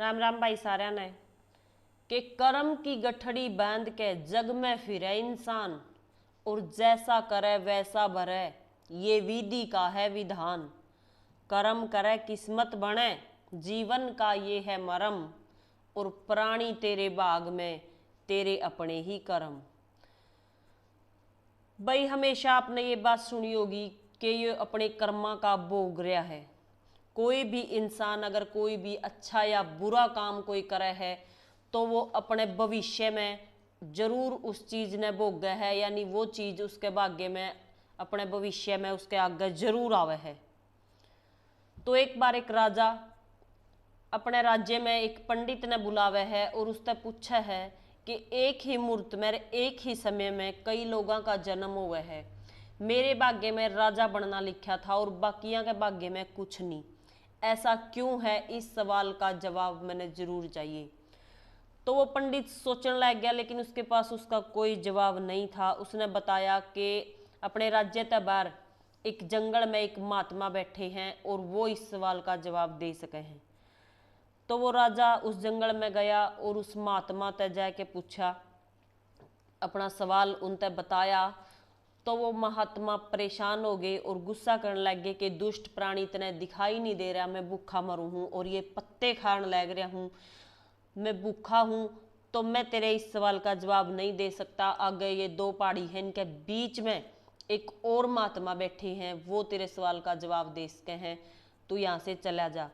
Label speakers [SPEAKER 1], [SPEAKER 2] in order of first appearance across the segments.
[SPEAKER 1] राम राम भाई साਰਿਆਂ ने कि कर्म की गठड़ी बांध के जग में फिरे इंसान और जैसा करे वैसा भरे ये विधि का है विधान। कर्म करे किस्मत बने जीवन का ये है मरम और प्राणी तेरे बाग में तेरे अपने ही कर्म। भाई हमेशा आपने ये बात सुनी होगी कि ये अपने कर्मा का भोग रहा है। कोई भी इंसान अगर कोई भी अच्छा या बुरा काम कोई करे है तो वो अपने भविष्य में जरूर उस चीज ने भोग है, यानी वो चीज उसके भाग्य में अपने भविष्य में उसके आगे जरूर आवे है। तो एक बार एक राजा अपने राज्य में एक पंडित ने बुलावे है और उससे पूछा है कि एक ही मुहूर्त में एक ही समय में कई लोगों का जन्म हुआ है, मेरे भाग्य में राजा बनना लिखा था और बाकियों के भाग्य में कुछ नहीं, ऐसा क्यों है? इस सवाल का जवाब मैंने जरूर चाहिए। तो वो पंडित सोचने लग गया, लेकिन उसके पास उसका कोई जवाब नहीं था। उसने बताया कि अपने राज्य के बाहर एक जंगल में एक महात्मा बैठे हैं और वो इस सवाल का जवाब दे सके हैं। तो वो राजा उस जंगल में गया और उस महात्मा से जाके पूछा, अपना सवाल उनसे बताया। तो वो महात्मा परेशान हो गए और गुस्सा करने लग गए कि दुष्ट प्राणी इतने दिखाई नहीं दे रहा, मैं भूखा मरूं हूं और ये पत्ते खाने लग रहा हूं, मैं भूखा हूं, तो मैं तेरे इस सवाल का जवाब नहीं दे सकता। आगे ये दो पहाड़ी हैं, इनके बीच में एक और महात्मा बैठे हैं, वो तेरे सवाल का जवाब दे सके हैं, तू यहाँ से चला जा।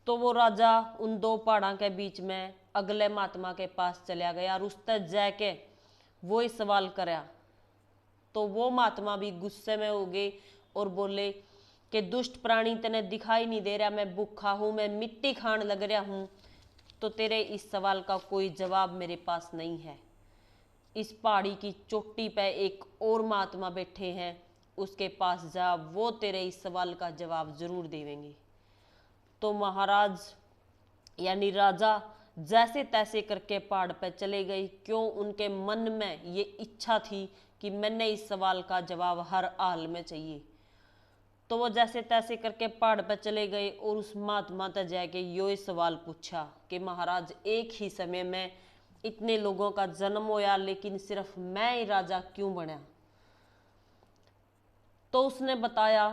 [SPEAKER 1] तो वो राजा उन दो पहाड़ों के बीच में अगले महात्मा के पास चला गया और उस तक जाके वो ही सवाल कराया। तो वो महात्मा भी गुस्से में हो गए और बोले कि दुष्ट प्राणी तेने दिखाई नहीं दे रहा, मैं भूखा हूं, मैं मिट्टी खान लग रहा हूं, तो तेरे इस सवाल का कोई जवाब मेरे पास नहीं है। इस पहाड़ी की चोटी पे एक और महात्मा बैठे हैं, उसके पास जा, वो तेरे इस सवाल का जवाब जरूर देंगे। तो महाराज यानी राजा जैसे तैसे करके पहाड़ पर चले गए। क्यों? उनके मन में ये इच्छा थी कि मैंने इस सवाल का जवाब हर हाल में चाहिए। तो वो जैसे तैसे करके पहाड़ पर चले गए और उस महात्मा तक जाके यो सवाल पूछा कि महाराज एक ही समय में इतने लोगों का जन्म होया, लेकिन सिर्फ मैं ही राजा क्यों बना? तो उसने बताया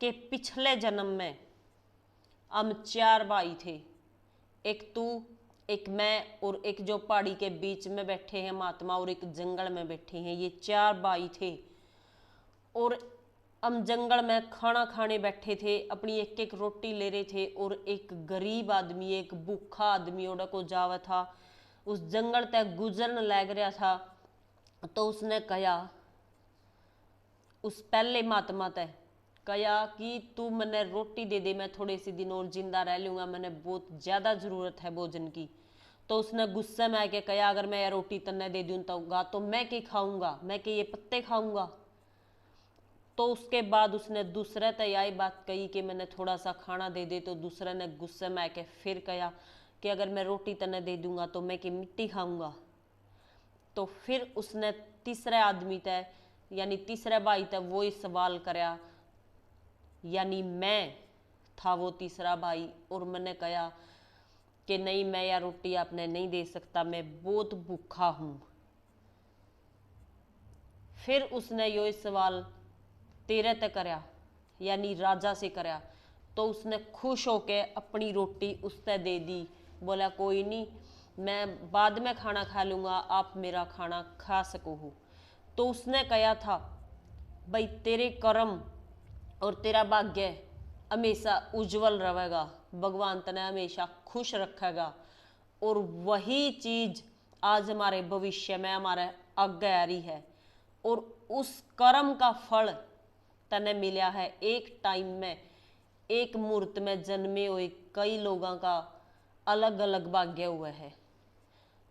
[SPEAKER 1] कि पिछले जन्म में हम 4 भाई थे, एक तू, एक मैं और एक जो पहाड़ी के बीच में बैठे हैं महात्मा और एक जंगल में बैठे हैं, ये 4 भाई थे। और हम जंगल में खाना खाने बैठे थे, अपनी एक एक रोटी ले रहे थे और एक गरीब आदमी, एक भूखा आदमी ओड़ा को जावा था, उस जंगल तक गुजरने लग रहा था। तो उसने कहा, उस पहले महात्मा तय कहा कि तू मैंने रोटी दे दे, मैं थोड़े से दिन और जिंदा रह लूंगा, मैंने बहुत ज्यादा जरूरत है भोजन की। तो उसने गुस्से में आके कहा, अगर मैं ये रोटी तन्ने दे दूंगा तो मैं क्या खाऊंगा, मैं क्या ये पत्ते खाऊंगा? तो उसके बाद उसने दूसरे तय यही बात कही कि मैंने थोड़ा सा खाना दे दे। तो दूसरे ने गुस्से में आके फिर कहा कि अगर मैं रोटी तन्ने दे दूंगा तो मैं क्या मिट्टी खाऊंगा? तो फिर उसने तीसरे आदमी तय यानी तीसरे भाई तय वो ही सवाल कराया, यानी मैं था वो तीसरा भाई, और मैंने कहा कि नहीं, मैं या रोटी आपने नहीं दे सकता, मैं बहुत भूखा हूं। फिर उसने यो सवाल तेरे तक कराया यानी राजा से कराया। तो उसने खुश होके अपनी रोटी उससे दे दी, बोला कोई नहीं, मैं बाद में खाना खा लूंगा, आप मेरा खाना खा सको हो। तो उसने कहा था, भाई तेरे कर्म और तेरा भाग्य हमेशा उज्जवल रहेगा, भगवान तने हमेशा खुश रखेगा, और वही चीज आज हमारे भविष्य में हमारे आगे आ रही है। और उस कर्म का फल तने मिला है एक टाइम में, एक मुहूर्त में जन्मे हुए कई लोगों का अलग अलग भाग्य हुआ है।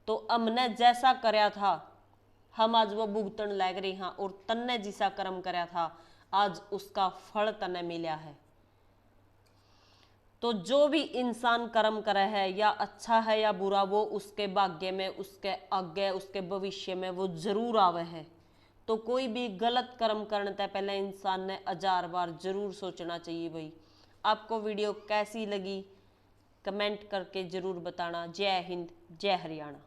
[SPEAKER 1] तो हमने जैसा कराया था हम आज वो भुगतन लग रहे हैं, और तन्ने जिसा कर्म कराया था आज उसका फल तने मिला है। तो जो भी इंसान कर्म करे है, या अच्छा है या बुरा, वो उसके भाग्य में, उसके आगे, उसके भविष्य में वो जरूर आवे है। तो कोई भी गलत कर्म करने से पहले इंसान ने 1000 बार जरूर सोचना चाहिए। भाई आपको वीडियो कैसी लगी कमेंट करके ज़रूर बताना। जय हिंद, जय हरियाणा।